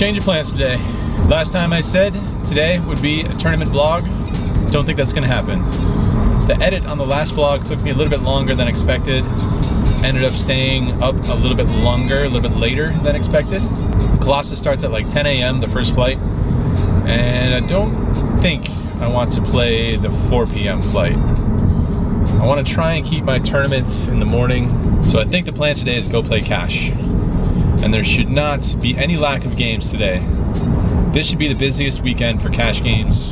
Change of plans today. Last time I said today would be a tournament vlog. Don't think that's gonna happen. The edit on the last vlog took me a little bit longer than expected. Ended up staying up a little bit longer, a little bit later than expected. Colossus starts at like 10 a.m. the first flight. And I don't think I want to play the 4 p.m. flight. I want to try and keep my tournaments in the morning. So I think the plan today is go play cash. And there should not be any lack of games today. This should be the busiest weekend for cash games,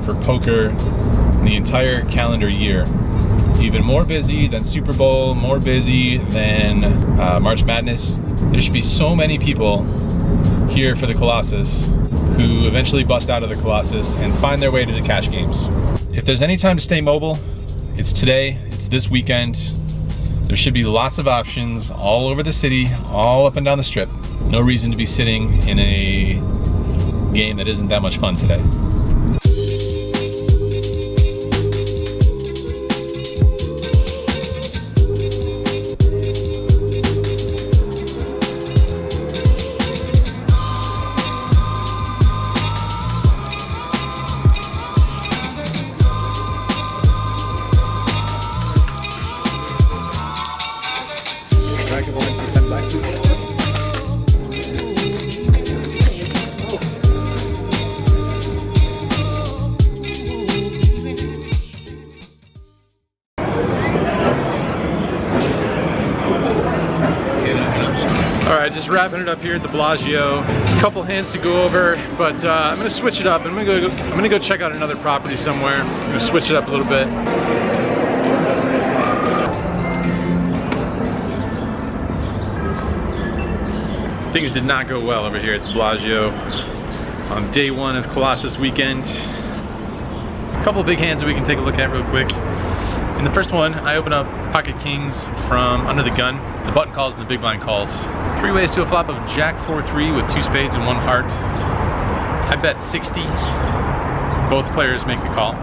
for poker, in the entire calendar year. Even more busy than Super Bowl, more busy than March Madness. There should be so many people here for the Colossus who eventually bust out of the Colossus and find their way to the cash games. If there's any time to stay mobile, it's today, it's this weekend. There should be lots of options all over the city, all up and down the strip. No reason to be sitting in a game that isn't that much fun today. Alright, just wrapping it up here at the Bellagio. A couple hands to go over, but I'm gonna switch it up. I'm gonna go check out another property somewhere. I'm gonna switch it up a little bit. Things did not go well over here at the Bellagio on day one of Colossus weekend. A couple of big hands that we can take a look at real quick. In the first one, I open up pocket kings from under the gun. The button calls and the big blind calls. 3 ways to a flop of Jack 4-3 with 2 spades and 1 heart. I bet 60. Both players make the call.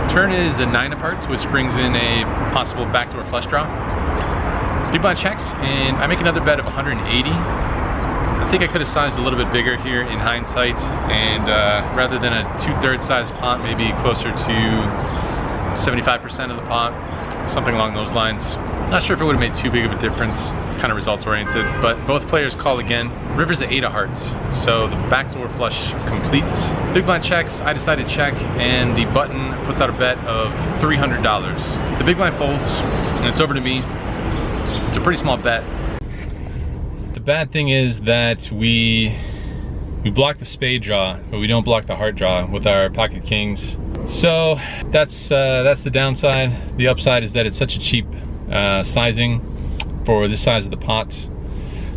Turn is a 9 of hearts, which brings in a possible backdoor flush draw. Big blind checks, and I make another bet of 180. I think I could have sized a little bit bigger here in hindsight, and rather than a 2/3 size pot, maybe closer to 75% of the pot, something along those lines. Not sure if it would have made too big of a difference, kind of results oriented, but both players call again. River's the 8 of hearts, so the backdoor flush completes. Big blind checks, I decide to check, and the button puts out a bet of $300. The big blind folds, and it's over to me. It's a pretty small bet. The bad thing is that we block the spade draw, but we don't block the heart draw with our pocket kings. So that's the downside. The upside is that it's such a cheap sizing for this size of the pot.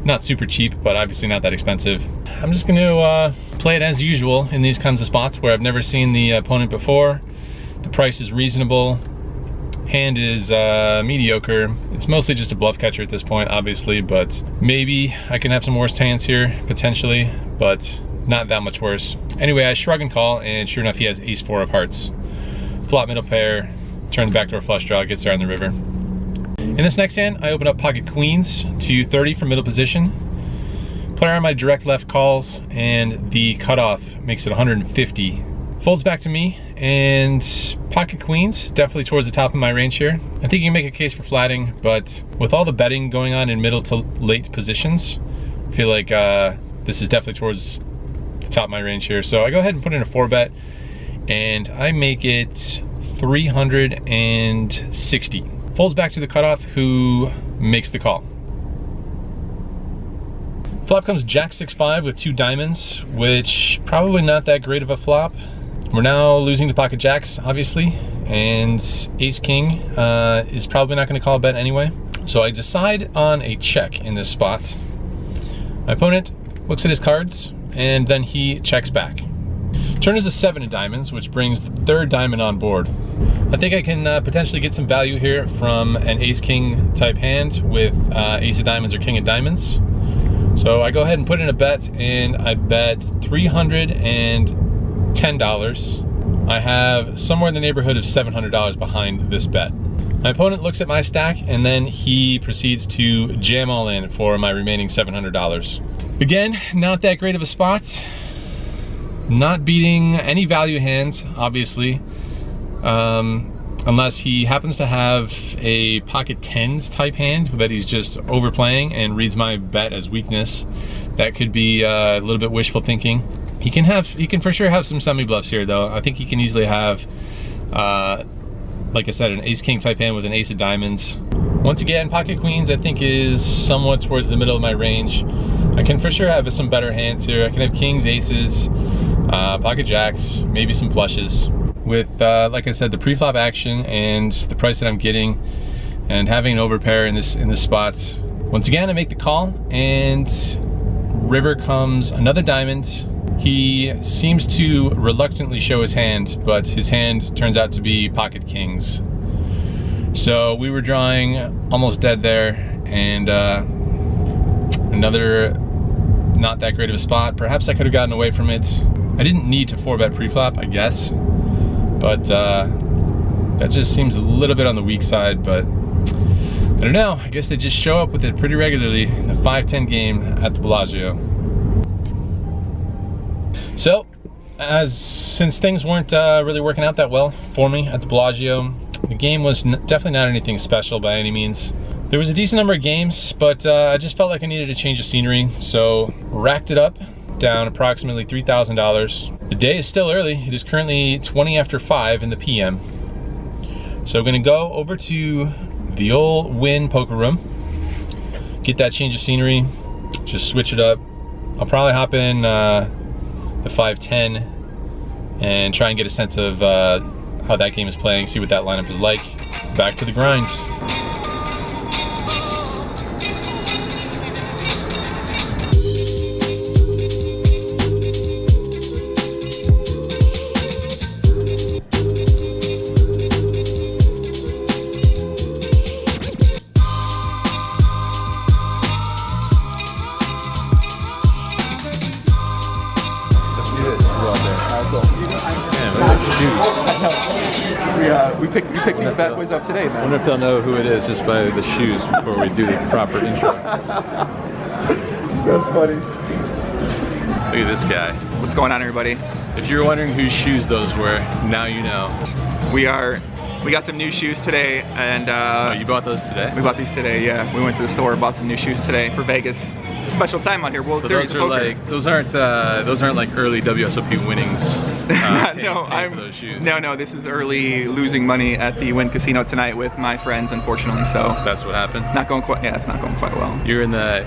Not super cheap, but obviously not that expensive. I'm just gonna play it as usual in these kinds of spots where I've never seen the opponent before. The price is reasonable. Hand is mediocre. It's mostly just a bluff catcher at this point, obviously, but maybe I can have some worse hands here, potentially, but not that much worse. Anyway, I shrug and call, and sure enough, he has ace-4 of hearts. Flop middle pair, turn the backdoor flush draw, gets there on the river. In this next hand, I open up pocket queens to 30 from middle position. Player on my direct left calls, and the cutoff makes it 150. Folds back to me, and pocket queens, definitely towards the top of my range here. I think you can make a case for flatting, but with all the betting going on in middle to late positions, I feel like this is definitely towards the top of my range here. So I go ahead and put in a 4-bet, and I make it 360. Folds back to the cutoff, who makes the call. Flop comes Jack 6-5 with 2 diamonds, which probably not that great of a flop. We're now losing to pocket jacks, obviously, and ace king is probably not going to call a bet anyway. So I decide on a check in this spot. My opponent looks at his cards, and then he checks back. Turn is a 7 of diamonds, which brings the 3rd diamond on board. I think I can potentially get some value here from an ace-king type hand with ace of diamonds or king of diamonds. So I go ahead and put in a bet, and I bet $310. I have somewhere in the neighborhood of $700 behind this bet. My opponent looks at my stack and then he proceeds to jam all in for my remaining $700. Again, not that great of a spot. Not beating any value hands, obviously. Unless he happens to have a pocket tens type hand that he's just overplaying and reads my bet as weakness. That could be a little bit wishful thinking. He can for sure have some semi bluffs here though. I think he can easily have, like I said, an ace king type hand with an ace of diamonds. Once again, pocket queens I think is somewhat towards the middle of my range. I can for sure have some better hands here. I can have kings, aces, pocket jacks, maybe some flushes. With, like I said, the pre-flop action and the price that I'm getting and having an overpair in this spot. Once again, I make the call and river comes another diamond. He seems to reluctantly show his hand, but his hand turns out to be pocket kings. So we were drawing almost dead there, and another not that great of a spot. Perhaps I could have gotten away from it. I didn't need to 4-bet pre-flop, I guess. But that just seems a little bit on the weak side, but I don't know. I guess they just show up with it pretty regularly. The 5-10 game at the Bellagio. So, since things weren't really working out that well for me at the Bellagio, the game was definitely not anything special by any means. There was a decent number of games, but I just felt like I needed a change of scenery, so racked it up, down approximately $3,000. The day is still early. It is currently 20 after 5 in the PM. So I'm gonna go over to the old Wynn poker room, get that change of scenery, just switch it up. I'll probably hop in the 5-10 and try and get a sense of how that game is playing, see what that lineup is like. Back to the grind. We picked these bad boys up today, man. I wonder if they'll know who it is just by the shoes before we do the proper intro. That's funny. Look at this guy. What's going on, everybody? If you're wondering whose shoes those were, now you know. We got some new shoes today, and oh, you bought those today? We bought these today. Yeah, we went to the store, bought some new shoes today for Vegas. It's a special time out here. World Series of Poker. Like those aren't like early WSOP winnings. Those shoes. No, this is early losing money at the Wynn Casino tonight with my friends, unfortunately. So that's what happened. Not going quite. Yeah, it's not going quite well. You're in the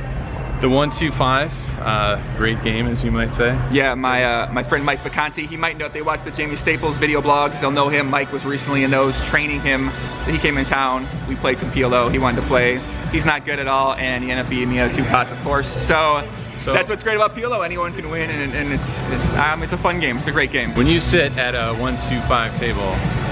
1-2-5. Great game, as you might say. Yeah, my friend Mike Vacanti, he might know if they watch the Jamie Staples video blogs, they'll know him. Mike was recently in those, training him. So he came in town, we played some PLO, he wanted to play. He's not good at all, and he ended up beating me out of 2 pots, of course. So that's what's great about PLO, anyone can win, and it's a fun game, it's a great game. When you sit at a 1-2-5 table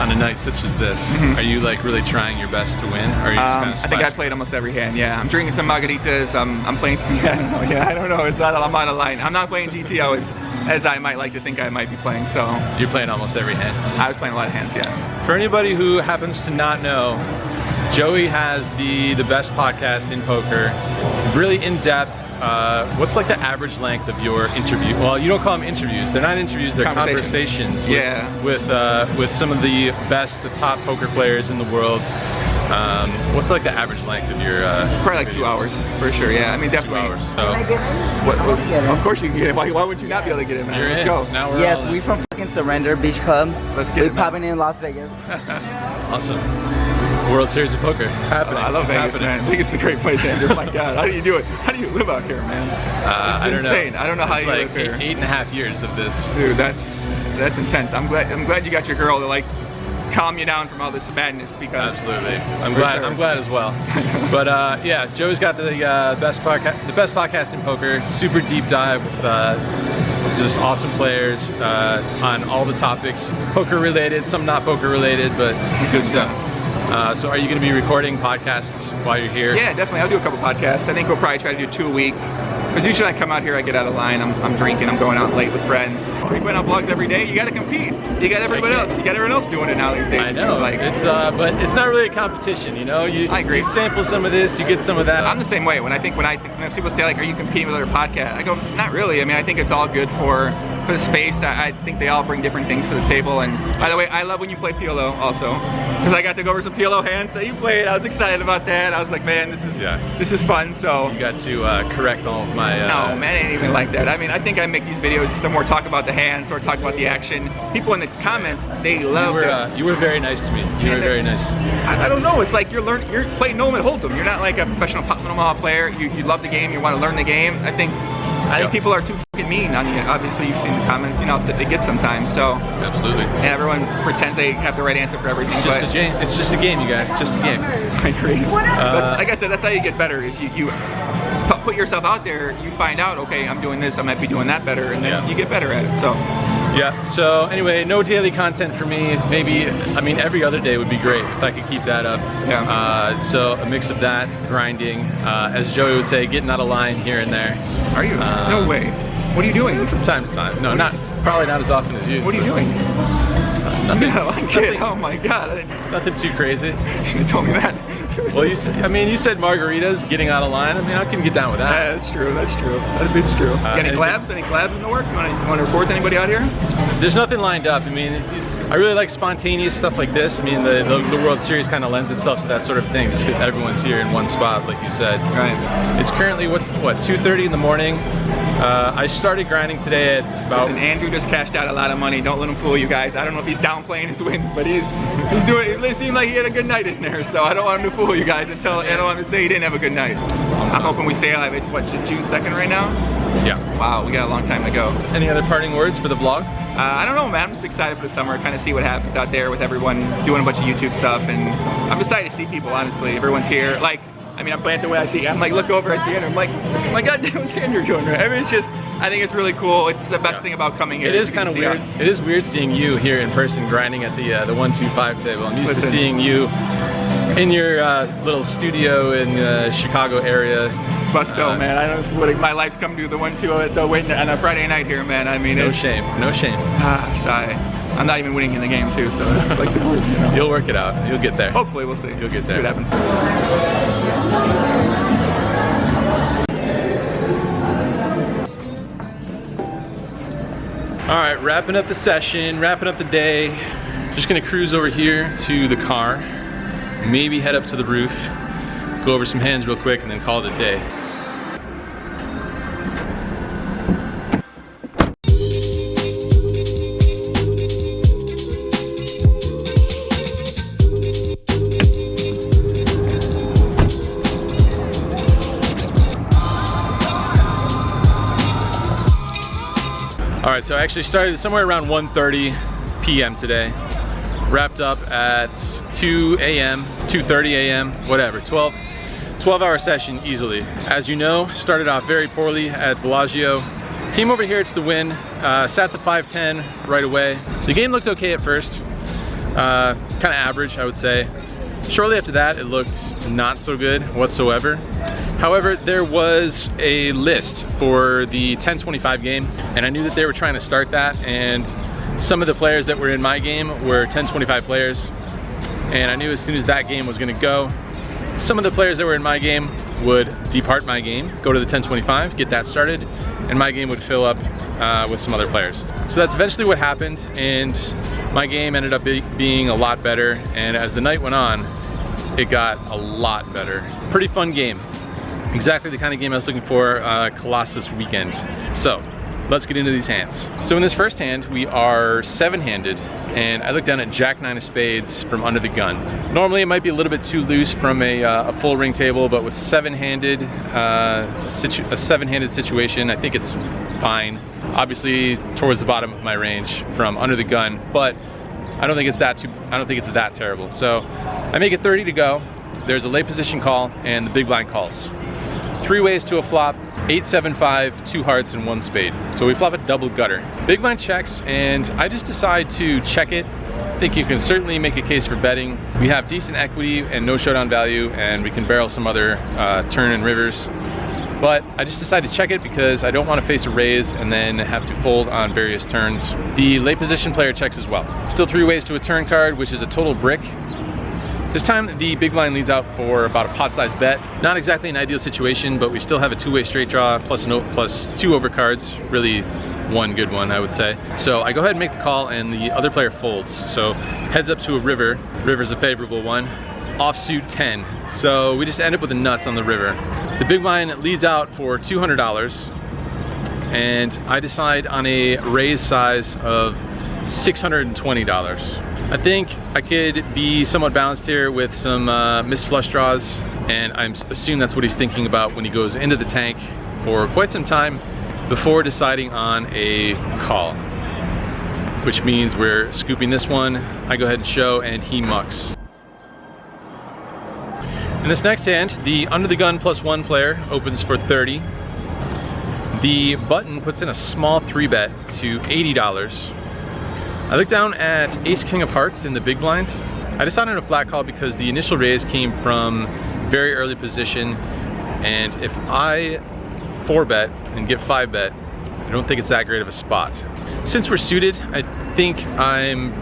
on a night such as this, are you like really trying your best to win, or are you just kind of I think I played almost every hand, yeah. I'm drinking some margaritas, I'm playing some, I don't know, I'm out of line. I'm not playing GTO as I might like to think I might be playing, so. You're playing almost every hand? I was playing a lot of hands, yeah. For anybody who happens to not know, Joey has the best podcast in poker, really in-depth. What's like the average length of your interview? Well, you don't call them interviews. They're not interviews. They're conversations. With some of the best, the top poker players in the world. What's like the average length of your? Probably like 2 hours for sure. Yeah, I mean definitely. 2 hours. So. Can I get in? Of course you can get in. Why would you not be able to get in, man? You're Let's in. go. Now we're Yes, we from fucking Surrender Beach Club. Let's get it. We're popping in Las Vegas. Awesome. World Series of Poker happening. I love Vegas, man. Vegas is a great place, Andrew. My God, how do you do it? How do you live out here, man? I don't insane. know. I don't know how you like live here. 8.5 years of this. Dude, that's intense. I'm glad you got your girl to like calm you down from all this madness, because absolutely. I'm glad as well. But yeah, Joey's got the best podcast in poker. Super deep dive with just awesome players on all the topics, poker related, some not poker related, but good stuff. So are you going to be recording podcasts while you're here? Yeah, definitely. I'll do a couple podcasts. I think we'll probably try to do 2 a week. Because usually I come out here, I get out of line, I'm drinking, I'm going out late with friends. We put out vlogs every day, you gotta compete. You got everybody else doing it now these days. I know, like, but it's not really a competition, you know? I agree. You sample some of this, you get some of that. I'm the same way. When people say like, are you competing with other podcasts? I go, not really. I mean, I think it's all good for the space. I think they all bring different things to the table. And by the way, I love when you play PLO also. Because I got to go over some PLO hands that you played. I was excited about that. I was like, man, this is fun. So you got to correct all of my... No, man, it ain't even like that. I mean, I think I make these videos just to more talk about the hands or talk about the action. People in the comments, they love it. You were very nice to me. You were very nice. I don't know. It's like you're playing Neeme and Hold'em. You're not like a professional Omaha player. You love the game. You want to learn the game. I think people are too fucking mean on you. Obviously, you've seen the comments. You know how they get sometimes. So absolutely. And everyone pretends they have the right answer for everything. It's just a game. It's just a game, you guys. It's just a game. I agree. Like I said, that's how you get better. Is you put yourself out there. You find out, okay, I'm doing this. I might be doing that better, and then you get better at it. So. Yeah, so anyway, no daily content for me. Maybe, I mean, every other day would be great if I could keep that up. Yeah. So a mix of that, grinding, as Joey would say, getting out of line here and there. Are you? No way. What are you doing? From time to time. No, probably not as often as you. What are you doing? Nothing. Nothing. Oh my God. Nothing too crazy. You should have told me that. Well, you said margaritas, getting out of line. I mean, I can get down with that. Yeah, that's true. That's true. That's true. Any collabs? Any collabs in the work? You want to record with anybody out here? There's nothing lined up. I mean, I really like spontaneous stuff like this. I mean, the World Series kind of lends itself to that sort of thing, just because everyone's here in one spot, like you said. Right. It's currently what 2:30 in the morning. I started grinding today at about. Listen, Andrew just cashed out a lot of money. Don't let him fool you guys. I don't know if he's downplaying his wins, but he's doing. It seemed like he had a good night in there, so I don't want him to fool you guys I don't want him to say he didn't have a good night. I'm hoping we stay alive. It's what, June 2nd right now? Yeah. Wow, we got a long time to go. Any other parting words for the vlog? I don't know, man. I'm just excited for the summer. Kind of see what happens out there with everyone doing a bunch of YouTube stuff, and I'm excited to see people. Honestly, everyone's here. Like, I mean, I'm playing the way I see. I'm like, look over, I see Andrew. I'm like, oh my God, what's Andrew doing? Right? I mean, it's just. I think it's really cool. It's the best thing about coming here. It is kind of weird. It is weird seeing you here in person grinding at the 125 table. I'm used to seeing you in your little studio in the Chicago area. Busto, man. I don't know what my life's come to the 1-2 at the Wynn on a Friday night here, man. I mean, no shame. Sorry. I'm not even winning in the game too, so it's like, you know. You'll work it out. You'll get there. Hopefully, we'll see. You'll get there. See what happens. All right, wrapping up the session, wrapping up the day. Just gonna cruise over here to the car, maybe head up to the roof, go over some hands real quick, and then call it a day. All right, so I actually started somewhere around 1:30 p.m. today. Wrapped up at 2 a.m., 2:30 a.m., whatever, 12-hour session easily. As you know, started off very poorly at Bellagio. Came over here to the Wynn, sat the 510 right away. The game looked okay at first, kind of average, I would say. Shortly after that, it looked not so good whatsoever. However, there was a list for the 10-25 game, and I knew that they were trying to start that, and some of the players that were in my game were 10-25 players, and I knew as soon as that game was going to go, some of the players that were in my game would depart my game, go to the 10-25, get that started, and my game would fill up with some other players. So that's eventually what happened, and my game ended up being a lot better, and as the night went on, it got a lot better. Pretty fun game. Exactly the kind of game I was looking for, Colossus weekend. So, let's get into these hands. So in this first hand, we are 7-handed, and I look down at Jack 9 of spades from under the gun. Normally it might be a little bit too loose from a full ring table, but with 7-handed, a 7-handed situation, I think it's fine. Obviously towards the bottom of my range from under the gun, but I don't think it's that terrible. So I make it 30 to go. There's a late position call, and the big blind calls. 3 ways to a flop, 8-7-5, 2 hearts, and 1 spade. So we flop a double gutter. Big blind checks, and I just decide to check it I think you can certainly make a case for betting. We have decent equity and no showdown value, and we can barrel some other turn and rivers. But I just decided to check it because I don't want to face a raise and then have to fold on various turns. The late position player checks as well. Still 3 ways to a turn card, which is a total brick. This time the big blind leads out for about a pot-sized bet. Not exactly an ideal situation, but we still have a 2-way straight draw plus 2 overcards. Really one good one, I would say. So I go ahead and make the call, and the other player folds. So heads up to a river. River's a favorable one. Offsuit 10. So we just end up with the nuts on the river. The big blind leads out for $200, and I decide on a raise size of $620. I think I could be somewhat balanced here with some missed flush draws, and I assume that's what he's thinking about when he goes into the tank for quite some time before deciding on a call, which means we're scooping this one. I go ahead and show, and he mucks. In this next hand, the under the gun +1 player opens for 30. The button puts in a small 3-bet to $80. I look down at Ace King of Hearts in the big blind. I decided on a flat call because the initial raise came from very early position, and if I 4-bet and get 5-bet, I don't think it's that great of a spot. Since we're suited, I think I'm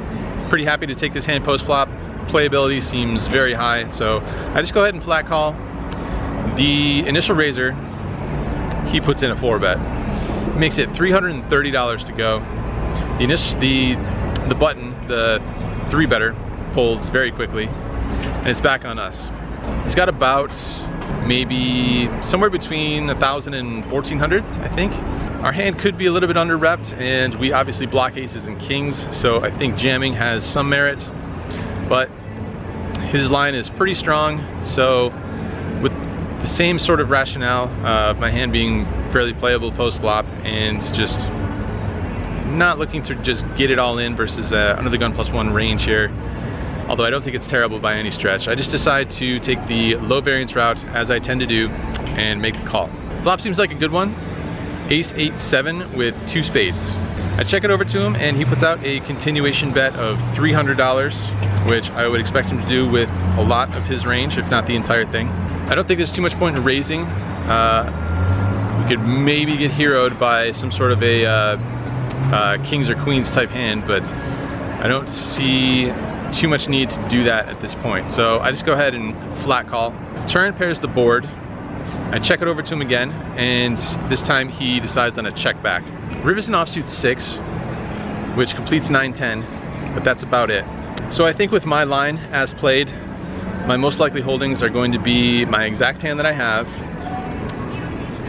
pretty happy to take this hand post-flop. Playability seems very high, so I just go ahead and flat call. The initial raiser, he puts in a 4-bet. Makes it $330 to go. The button, the 3-better, folds very quickly, and it's back on us. He's got about maybe somewhere between 1,000 and 1,400, I think. Our hand could be a little bit under-repped, and we obviously block aces and kings, so I think jamming has some merit, but his line is pretty strong, so with the same sort of rationale, my hand being fairly playable post-flop and just not looking to just get it all in versus under the gun +1 range here, although I don't think it's terrible by any stretch. I just decide to take the low variance route, as I tend to do, and make the call. Flop seems like a good one. Ace 8-7 with 2 spades. I check it over to him, and he puts out a continuation bet of $300, which I would expect him to do with a lot of his range, if not the entire thing. I don't think there's too much point in raising. We could maybe get heroed by some sort of a kings or queens type hand, but I don't see too much need to do that at this point. So I just go ahead and flat call. Turn pairs the board. I check it over to him again, and this time he decides on a check back. River's an offsuit 6, which completes 9-10, but that's about it. So I think with my line as played, my most likely holdings are going to be my exact hand that I have,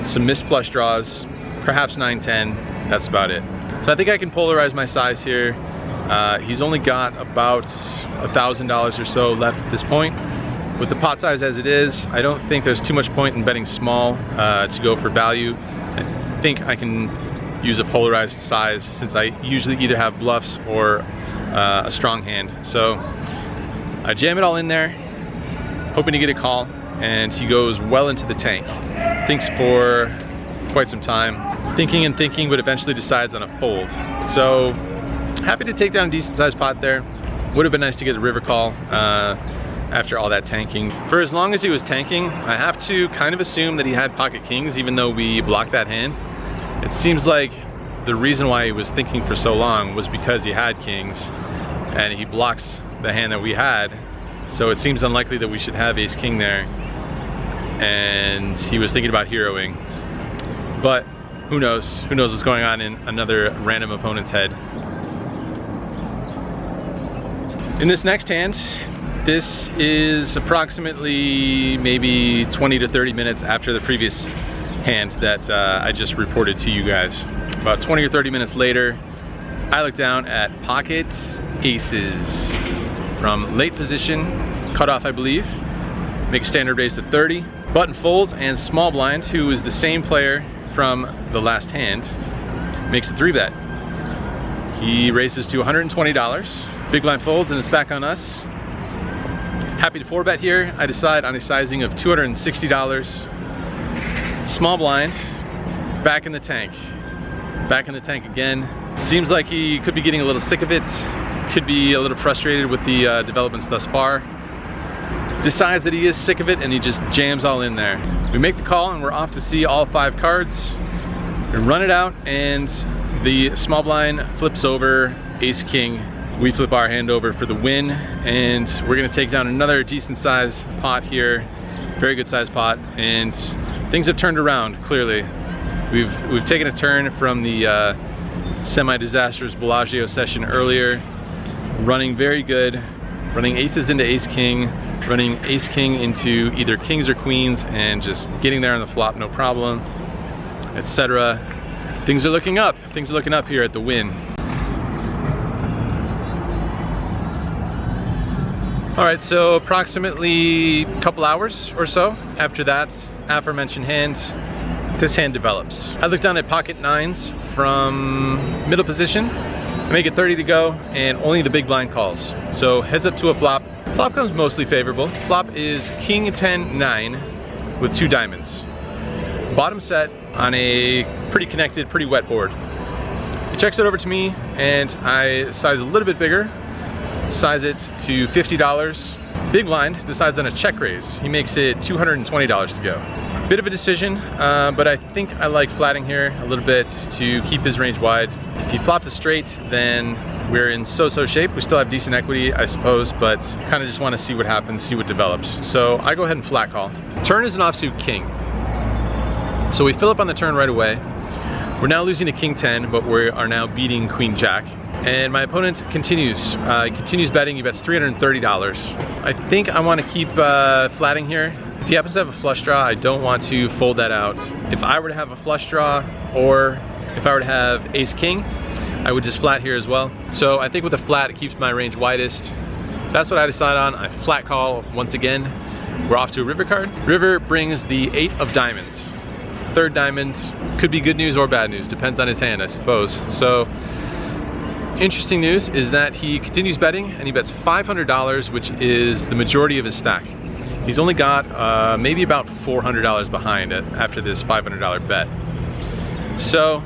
some missed flush draws, perhaps 9-10, that's about it. So I think I can polarize my size here. He's only got about $1,000 or so left at this point. With the pot size as it is, I don't think there's too much point in betting small to go for value. I think I can use a polarized size since I usually either have bluffs or a strong hand. So I jam it all in there, hoping to get a call, and he goes well into the tank. Thinks for quite some time, thinking and thinking, but eventually decides on a fold. So happy to take down a decent sized pot there. Would have been nice to get a river call after all that tanking. For as long as he was tanking, I have to kind of assume that he had pocket kings, even though we blocked that hand. It seems like the reason why he was thinking for so long was because he had kings, and he blocks the hand that we had. So it seems unlikely that we should have ace king there, and he was thinking about heroing. But who knows? Who knows what's going on in another random opponent's head. In this next hand, this is approximately maybe 20 to 30 minutes after the previous hand that I just reported to you guys. About 20 or 30 minutes later, I look down at pocket aces from late position, cutoff I believe, make a standard raise to 30. Button folds, and small blind, who is the same player from the last hand, makes a 3-bet. He raises to $120. Big blind folds, and it's back on us. Happy to 4-bet here. I decide on a sizing of $260. Small blind, back in the tank. Back in the tank again. Seems like he could be getting a little sick of it. could be a little frustrated with the developments thus far. Decides that he is sick of it and he just jams all in there. We make the call and we're off to see all 5 cards. We run it out and the small blind flips over ace king. We flip our hand over for the win, and we're gonna take down another decent sized pot here. Very good sized pot, and things have turned around clearly. We've taken a turn from the semi-disastrous Bellagio session earlier, running very good, running aces into ace king, running ace king into either kings or queens, and just getting there on the flop no problem, etc. Things are looking up. Things are looking up here at the Wynn. All right, so approximately a couple hours or so after that aforementioned hand, this hand develops. I look down at pocket 9s from middle position, I make it 30 to go, and only the big blind calls. So heads up to a flop. Flop comes mostly favorable. Flop is king 10 9 with 2 diamonds. Bottom set on a pretty connected, pretty wet board. He checks it over to me, and I size a little bit bigger. Size it to $50. Big blind decides on a check raise. He makes it $220 to go. Bit of a decision, but I think I like flatting here a little bit to keep his range wide. If he flopped a straight, then we're in so-so shape. We still have decent equity, I suppose, but kind of just want to see what happens, see what develops. So I go ahead and flat call. Turn is an offsuit king. So we fill up on the turn right away. We're now losing to king 10, but we are now beating queen jack. And my opponent continues betting. He bets $330. I think I want to keep flatting here. If he happens to have a flush draw, I don't want to fold that out. If I were to have a flush draw, or if I were to have ace king, I would just flat here as well. So I think with a flat, it keeps my range widest. That's what I decide on. I flat call once again. We're off to a river card. River brings the 8 of diamonds. Third diamond could be good news or bad news, depends on his hand, I suppose. So interesting news is that he continues betting, and he bets $500, which is the majority of his stack. He's only got maybe about $400 behind it after this $500 bet. So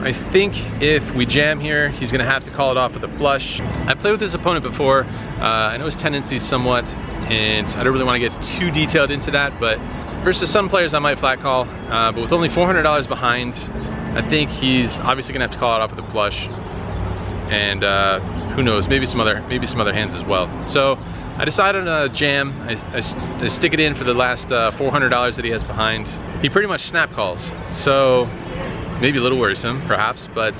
I think if we jam here, he's gonna have to call it off with a flush. I played with this opponent before. I know his tendencies somewhat, and I don't really want to get too detailed into that, but versus some players I might flat call, but with only $400 behind, I think he's obviously gonna have to call it off with a flush. And who knows, maybe some other hands as well. So I decided on a jam. I stick it in for the last $400 that he has behind. He pretty much snap calls, so maybe a little worrisome perhaps, but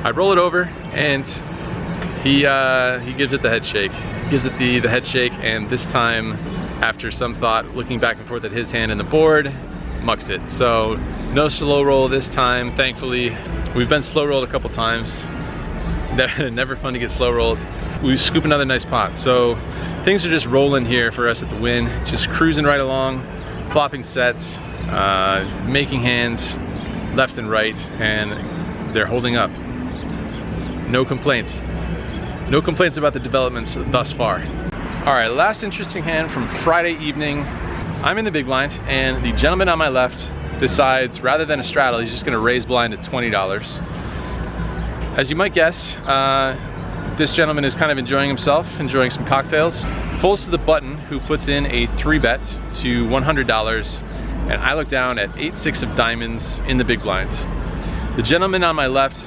I roll it over, and he gives it the head shake. Gives it the head shake, and this time, after some thought, looking back and forth at his hand and the board, mucks it. So no slow roll this time, thankfully. We've been slow rolled a couple times. Never fun to get slow rolled. We scoop another nice pot. So things are just rolling here for us at the Wynn. Just cruising right along, flopping sets, making hands left and right, and they're holding up. No complaints. No complaints about the developments thus far. All right, last interesting hand from Friday evening. I'm in the big blind, and the gentleman on my left decides, rather than a straddle, he's just gonna raise blind at $20. As you might guess, this gentleman is kind of enjoying himself, enjoying some cocktails. Folds to the button, who puts in a 3-bet to $100, and I look down at 8-6 of diamonds in the big blinds. The gentleman on my left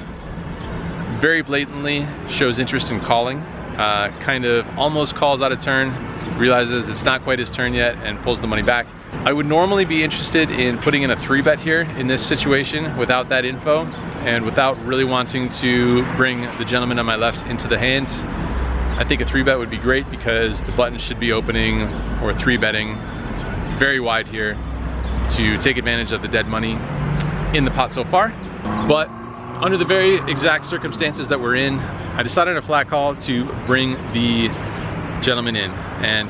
very blatantly shows interest in calling, kind of almost calls out of turn, realizes it's not quite his turn yet, and pulls the money back. I would normally be interested in putting in a 3-bet here in this situation without that info, and without really wanting to bring the gentleman on my left into the hand. I think a 3-bet would be great, because the button should be opening or 3-betting very wide here to take advantage of the dead money in the pot so far. But under the very exact circumstances that we're in, I decided a flat call to bring the gentleman in, and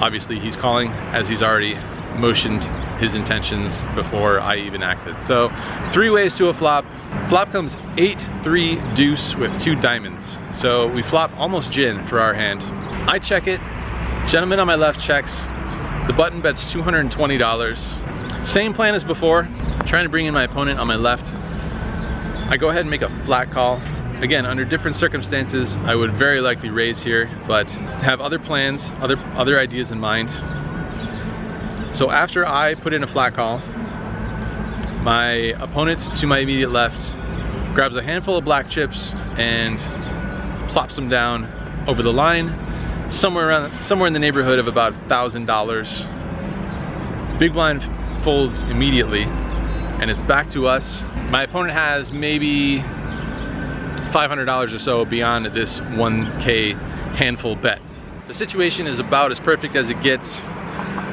obviously he's calling, as he's already motioned his intentions before I even acted. So 3 ways to a flop. Flop comes 8-3 deuce with 2 diamonds. So we flop almost gin for our hand. I check it, gentleman on my left checks, the button bets $220. Same plan as before, trying to bring in my opponent on my left. I go ahead and make a flat call. again, under different circumstances, I would very likely raise here, but have other plans, other ideas in mind. So after I put in a flat call, my opponent to my immediate left grabs a handful of black chips and plops them down over the line, somewhere in the neighborhood of about $1,000. Big blind folds immediately, and it's back to us. My opponent has maybe $500 or so beyond this 1K handful bet. The situation is about as perfect as it gets.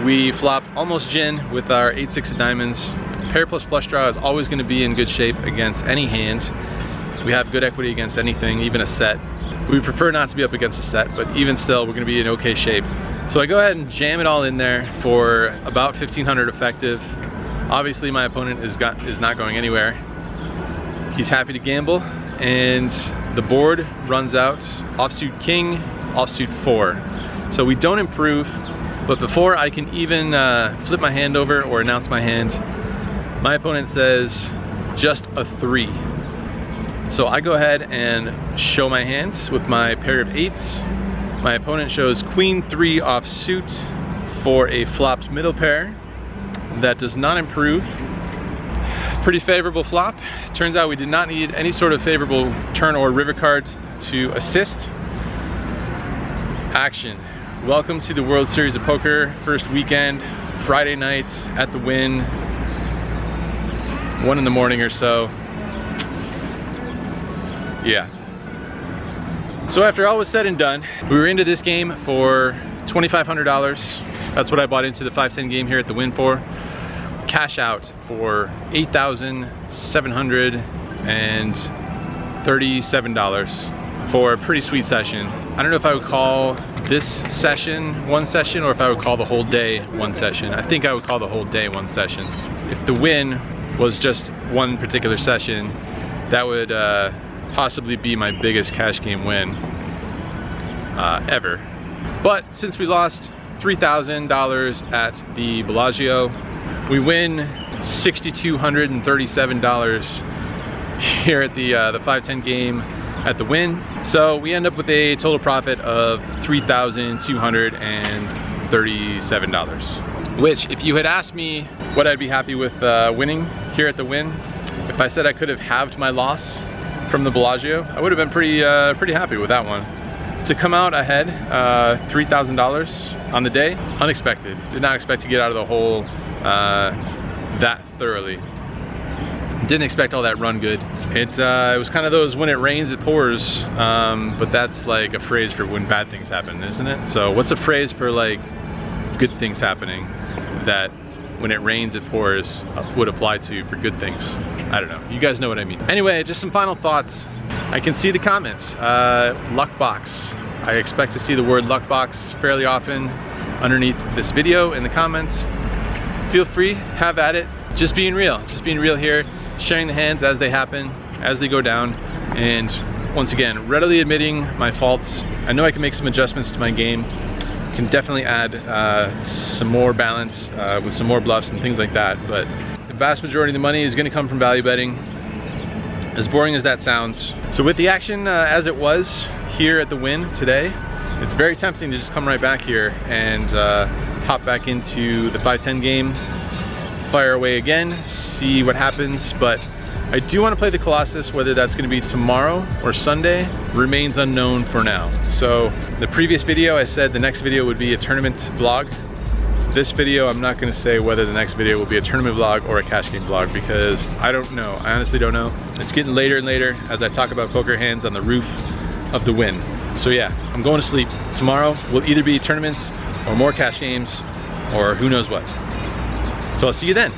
We flop almost gin with our 8-6 of diamonds. Pair plus flush draw is always going to be in good shape against any hand. We have good equity against anything, even a set. We prefer not to be up against a set, but even still, we're going to be in okay shape. So I go ahead and jam it all in there for about 1,500 effective. Obviously, my opponent is not going anywhere. He's happy to gamble, and the board runs out offsuit king, offsuit 4. So we don't improve, but before I can even flip my hand over or announce my hand, my opponent says just a 3. So I go ahead and show my hands with my pair of 8s. My opponent shows queen 3 offsuit for a flopped middle pair. That does not improve. Pretty favorable flop. Turns out we did not need any sort of favorable turn or river card to assist. Action. Welcome to the World Series of Poker, first weekend, Friday nights at the Wynn, 1 in the morning or so. Yeah. So after all was said and done, we were into this game for $2,500. That's what I bought into the 5-10 game here at the Wynn for. Cash out for $8,737 for a pretty sweet session. I don't know if I would call this session one session or if I would call the whole day one session. I think I would call the whole day one session. If the Wynn was just one particular session, that would possibly be my biggest cash game win ever. But since we lost $3,000 at the Bellagio, we win $6,237 here at the 5-10 game at the Wynn. So we end up with a total profit of $3,237, which, if you had asked me what I'd be happy with winning here at the Wynn, if I said I could have halved my loss from the Bellagio, I would have been pretty happy with that one. To come out ahead, $3,000 on the day, unexpected. Did not expect to get out of the hole that thoroughly. Didn't expect all that run good. It was kind of those when it rains it pours, but that's like a phrase for when bad things happen, isn't it? So what's a phrase for like good things happening that when it rains it pours would apply to for good things? I don't know, you guys know what I mean. Anyway, just some final thoughts. I can see the comments. Luck box. I expect to see the word luck box fairly often underneath this video in the comments. Feel free, have at it. Just being real here, sharing the hands as they happen, as they go down, and once again, readily admitting my faults. I know I can make some adjustments to my game. Can definitely add some more balance with some more bluffs and things like that, but the vast majority of the money is going to come from value betting, as boring as that sounds. So with the action as it was here at the Wynn today, it's very tempting to just come right back here and hop back into the 5-10 game, fire away again, see what happens. But I do want to play the Colossus. Whether that's going to be tomorrow or Sunday remains unknown for now. So the previous video I said the next video would be a tournament vlog. This video, I'm not going to say whether the next video will be a tournament vlog or a cash game vlog, because I don't know. I honestly don't know. It's getting later and later as I talk about poker hands on the roof of the Wynn. So yeah, I'm going to sleep. Tomorrow will either be tournaments or more cash games or who knows what. So I'll see you then.